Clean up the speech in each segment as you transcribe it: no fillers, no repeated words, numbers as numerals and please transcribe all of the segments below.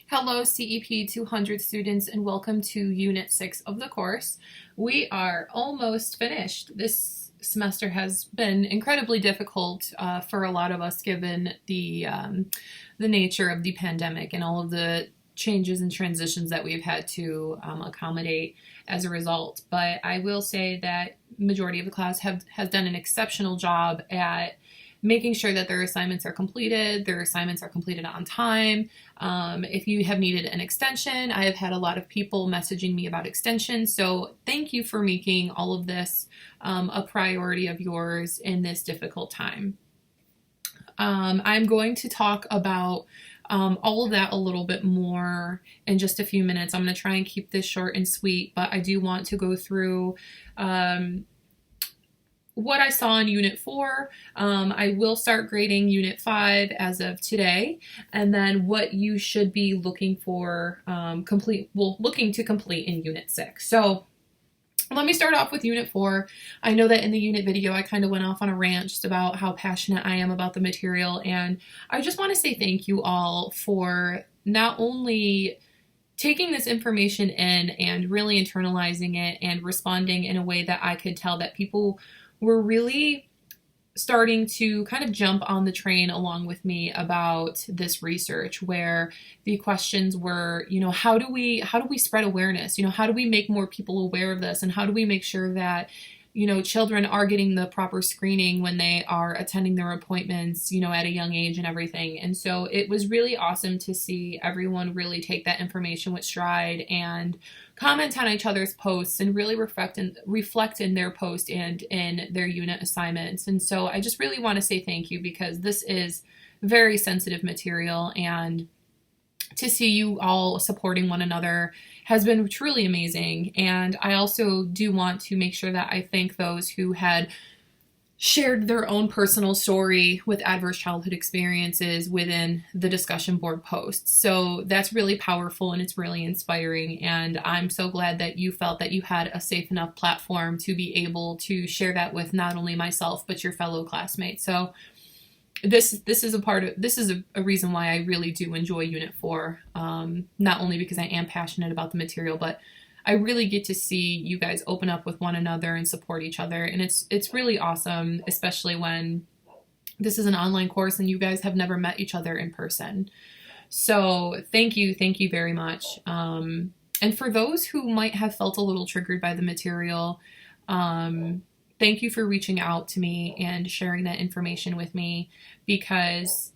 Hello, CEP 200 students, and welcome to Unit 6 of the course. We are almost finished. This semester has been incredibly difficult for a lot of us given the nature of the pandemic and all of the changes and transitions that we've had to accommodate as a result. But I will say that majority of the class has done an exceptional job at making sure that their assignments are completed on time. If you have needed an extension, I have had a lot of people messaging me about extensions. So thank you for making all of this a priority of yours in this difficult time. I'm going to talk about all of that a little bit more in just a few minutes. I'm going to try and keep this short and sweet, but I do want to go through what I saw in Unit 4. I will start grading Unit 5 as of today, and then what you should be looking for looking to complete in Unit 6. So let me start off with Unit 4. I know that in the unit video I kind of went off on a rant just about how passionate I am about the material, and I just want to say thank you all for not only taking this information in and really internalizing it and responding in a way that I could tell that people were really starting to kind of jump on the train along with me about this research, where the questions were, how do we spread awareness? How do we make more people aware of this? And how do we make sure that, children are getting the proper screening when they are attending their appointments, at a young age and everything. And so it was really awesome to see everyone really take that information with stride and comment on each other's posts and really reflect in their post and in their unit assignments. And so I just really want to say thank you, because this is very sensitive material, and to see you all supporting one another has been truly amazing. And I also do want to make sure that I thank those who had shared their own personal story with adverse childhood experiences within the discussion board posts. So that's really powerful and it's really inspiring. And I'm so glad that you felt that you had a safe enough platform to be able to share that with not only myself, but your fellow classmates. So this is a reason why I really do enjoy Unit 4, not only because I am passionate about the material, but I really get to see you guys open up with one another and support each other. And it's really awesome, especially when this is an online course and you guys have never met each other in person. So thank you very much. And for those who might have felt a little triggered by the material, thank you for reaching out to me and sharing that information with me, because,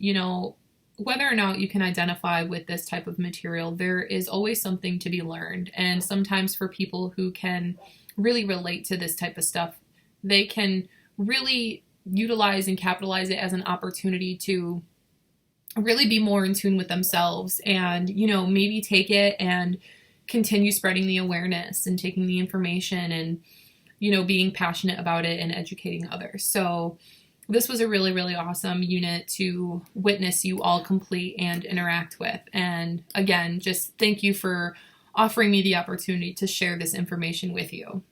whether or not you can identify with this type of material, there is always something to be learned. And sometimes for people who can really relate to this type of stuff, they can really utilize and capitalize it as an opportunity to really be more in tune with themselves and, maybe take it and continue spreading the awareness and taking the information and, being passionate about it and educating others. So this was a really, really awesome unit to witness you all complete and interact with. And again, just thank you for offering me the opportunity to share this information with you.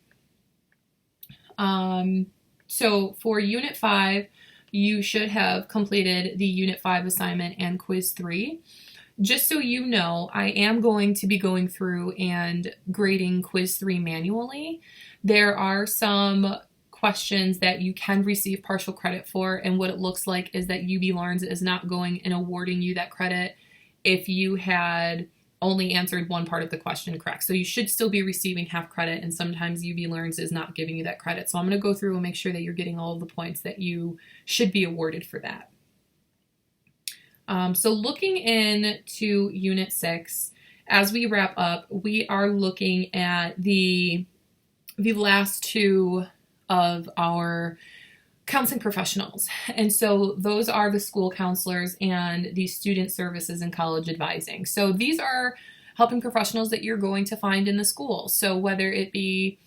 So for Unit 5, you should have completed the Unit 5 assignment and Quiz 3. Just so you know, I am going to be going through and grading Quiz 3 manually. There are some questions that you can receive partial credit for, and what it looks like is that UB Learns is not going and awarding you that credit if you had only answered one part of the question correct. So you should still be receiving half credit, and sometimes UB Learns is not giving you that credit. So I'm going to go through and make sure that you're getting all of the points that you should be awarded for that. So looking into Unit 6, as we wrap up, we are looking at the last two of our counseling professionals. And so those are the school counselors and the student services and college advising. So these are helping professionals that you're going to find in the school. So whether it be,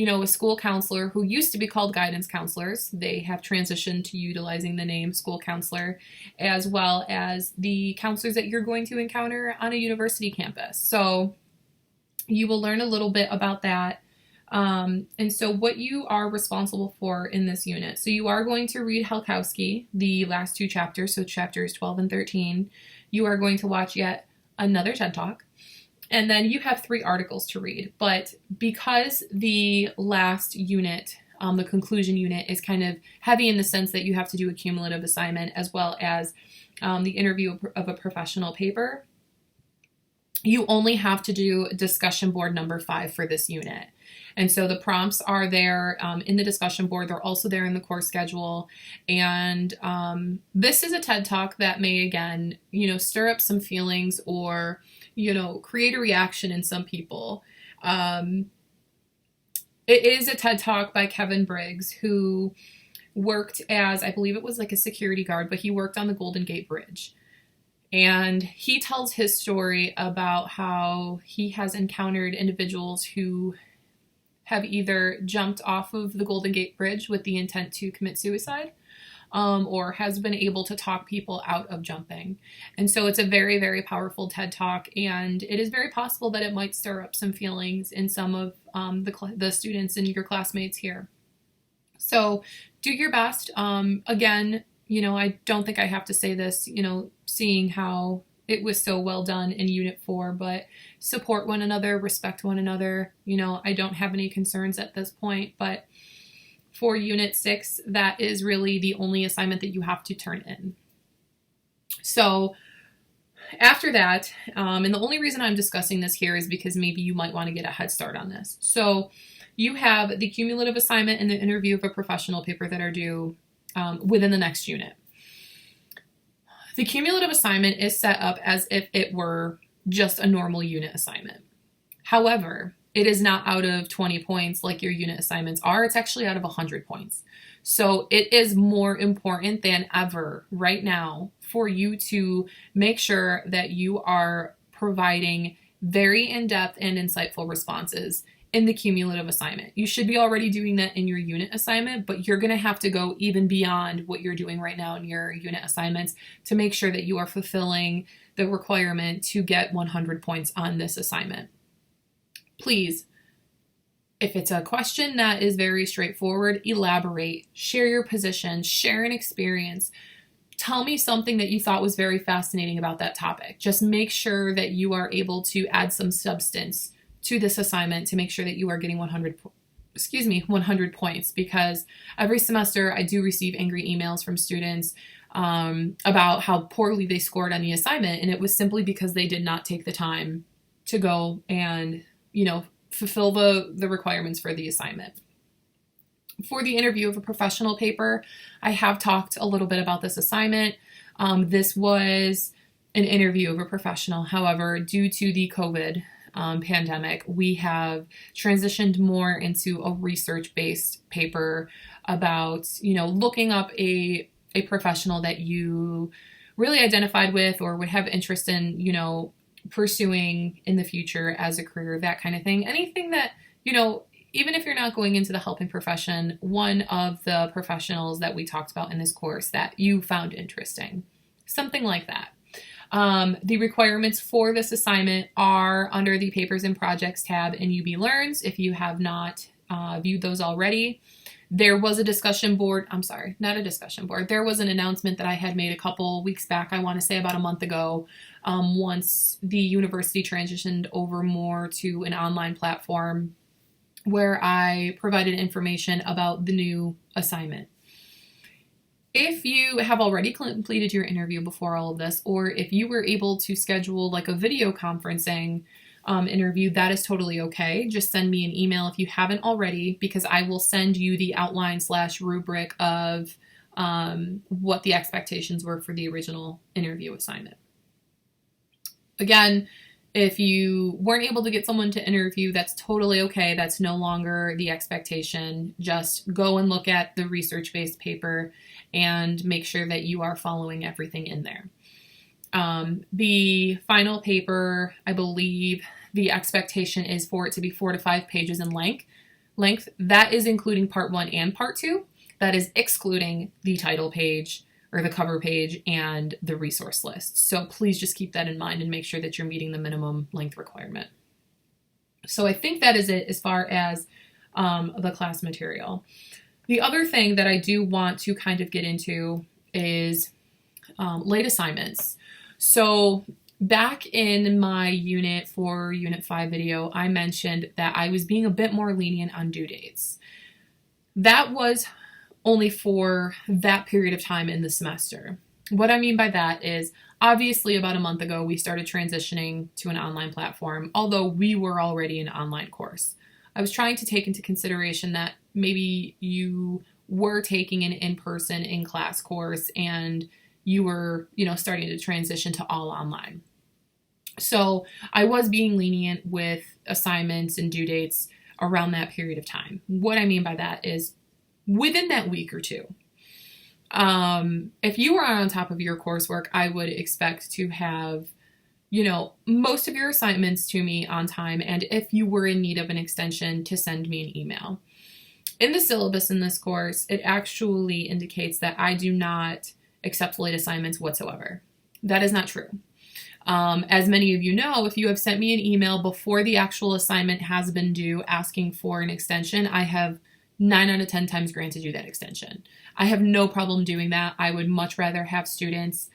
a school counselor who used to be called guidance counselors, they have transitioned to utilizing the name school counselor, as well as the counselors that you're going to encounter on a university campus. So you will learn a little bit about that. And so what you are responsible for in this unit. So you are going to read Halkowski, the last two chapters, so chapters 12 and 13. You are going to watch yet another TED Talk, and then you have 3 articles to read. But because the last unit, the conclusion unit, is kind of heavy in the sense that you have to do a cumulative assignment as well as the interview of a professional paper, you only have to do discussion board number 5 for this unit. And so the prompts are there in the discussion board. They're also there in the course schedule. And this is a TED Talk that may, again, stir up some feelings or, create a reaction in some people. It is a TED Talk by Kevin Briggs, who worked as, I believe it was like a security guard, but he worked on the Golden Gate Bridge. And he tells his story about how he has encountered individuals who have either jumped off of the Golden Gate Bridge with the intent to commit suicide, or has been able to talk people out of jumping. And so it's a very, very powerful TED Talk, and it is very possible that it might stir up some feelings in some of the students and your classmates here. So do your best. Again, I don't think I have to say this, seeing how it was so well done in Unit 4, but support one another, respect one another. I don't have any concerns at this point, but for Unit 6, that is really the only assignment that you have to turn in. So after that, and the only reason I'm discussing this here is because maybe you might want to get a head start on this. So you have the cumulative assignment and the interview of a professional paper that are due within the next unit. The cumulative assignment is set up as if it were just a normal unit assignment. However, it is not out of 20 points like your unit assignments are. It's actually out of 100 points. So it is more important than ever right now for you to make sure that you are providing very in-depth and insightful responses in the cumulative assignment. You should be already doing that in your unit assignment, but you're going to have to go even beyond what you're doing right now in your unit assignments to make sure that you are fulfilling the requirement to get 100 points on this assignment. Please, if it's a question that is very straightforward, elaborate, share your position, share an experience. Tell me something that you thought was very fascinating about that topic. Just make sure that you are able to add some substance to this assignment to make sure that you are getting 100 points, because every semester I do receive angry emails from students about how poorly they scored on the assignment, and it was simply because they did not take the time to go and fulfill the requirements for the assignment. For the interview of a professional paper, I have talked a little bit about this assignment. This was an interview of a professional. However, due to the COVID pandemic, we have transitioned more into a research-based paper about, looking up a professional that you really identified with or would have interest in, pursuing in the future as a career, that kind of thing. Anything that, even if you're not going into the helping profession, one of the professionals that we talked about in this course that you found interesting, something like that. The requirements for this assignment are under the Papers and Projects tab in UB Learns. If you have not viewed those already, there was a discussion board. I'm sorry, not a discussion board. There was an announcement that I had made a couple weeks back, I want to say about a month ago, once the university transitioned over more to an online platform where I provided information about the new assignment. If you have already completed your interview before all of this, or if you were able to schedule like a video conferencing interview, that is totally okay. Just send me an email if you haven't already, because I will send you the outline/rubric of what the expectations were for the original interview assignment. Again, if you weren't able to get someone to interview, that's totally okay. That's no longer the expectation. Just go and look at the research-based paper and make sure that you are following everything in there. The final paper, I believe the expectation is for it to be 4 to 5 pages in length. That is including part 1 and part 2. That is excluding the title page or the cover page and the resource list. So please just keep that in mind and make sure that you're meeting the minimum length requirement. So I think that is it as far as the class material. The other thing that I do want to kind of get into is late assignments. So Back in my Unit 4, Unit 5 video, I mentioned that I was being a bit more lenient on due dates. That was only for that period of time in the semester. What I mean by that is, obviously about a month ago, we started transitioning to an online platform, although we were already an online course. I was trying to take into consideration that maybe you were taking an in-person, in-class course and you were, starting to transition to all online. So I was being lenient with assignments and due dates around that period of time. What I mean by that is within that week or two. If you are on top of your coursework, I would expect to have, most of your assignments to me on time, and if you were in need of an extension, to send me an email. In the syllabus in this course, it actually indicates that I do not accept late assignments whatsoever. That is not true. As many of you know, if you have sent me an email before the actual assignment has been due asking for an extension, I have 9 out of 10 times granted you that extension. I have no problem doing that. I would much rather have students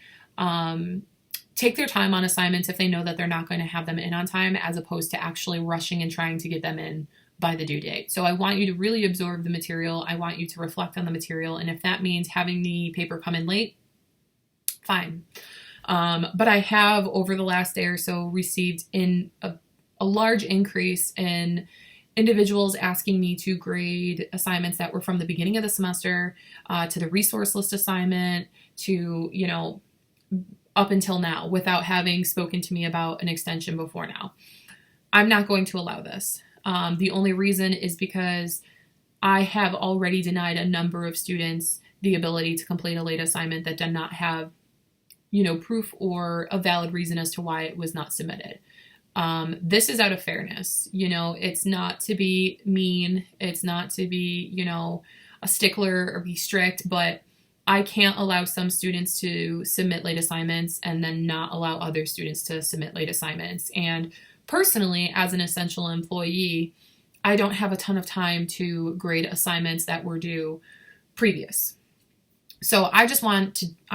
take their time on assignments if they know that they're not going to have them in on time, as opposed to actually rushing and trying to get them in by the due date. So I want you to really absorb the material. I want you to reflect on the material. And if that means having the paper come in late, fine. But I have, over the last day or so, received a large increase in individuals asking me to grade assignments that were from the beginning of the semester to the resource list assignment to, up until now, without having spoken to me about an extension before now. I'm not going to allow this. The only reason is because I have already denied a number of students the ability to complete a late assignment that did not have proof or a valid reason as to why it was not submitted. This is out of fairness. It's not to be mean. It's not to be, a stickler or be strict, but I can't allow some students to submit late assignments and then not allow other students to submit late assignments. And personally, as an essential employee, I don't have a ton of time to grade assignments that were due previous. So I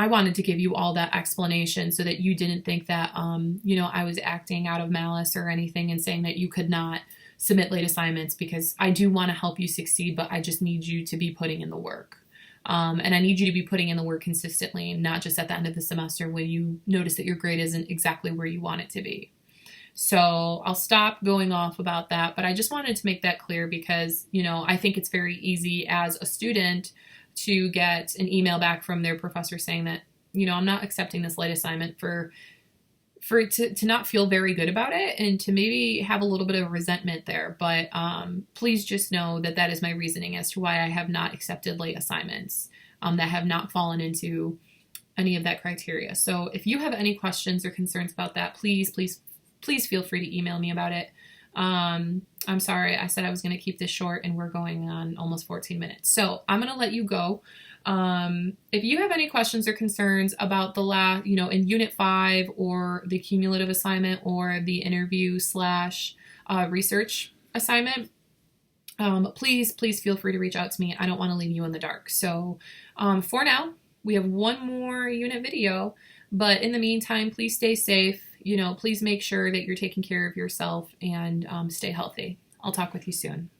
wanted to give you all that explanation so that you didn't think that, I was acting out of malice or anything and saying that you could not submit late assignments, because I do want to help you succeed, but I just need you to be putting in the work. And I need you to be putting in the work consistently, not just at the end of the semester when you notice that your grade isn't exactly where you want it to be. So I'll stop going off about that, but I just wanted to make that clear because, I think it's very easy as a student to get an email back from their professor saying that, I'm not accepting this late assignment for it to not feel very good about it and to maybe have a little bit of resentment there. But please just know that that is my reasoning as to why I have not accepted late assignments that have not fallen into any of that criteria. So if you have any questions or concerns about that, please feel free to email me about it. I'm sorry, I said I was going to keep this short and we're going on almost 14 minutes. So I'm going to let you go. If you have any questions or concerns about the last, in Unit 5 or the cumulative assignment or the interview / research assignment, please feel free to reach out to me. I don't want to leave you in the dark. So for now, we have one more unit video, but in the meantime, please stay safe. Please make sure that you're taking care of yourself and stay healthy. I'll talk with you soon.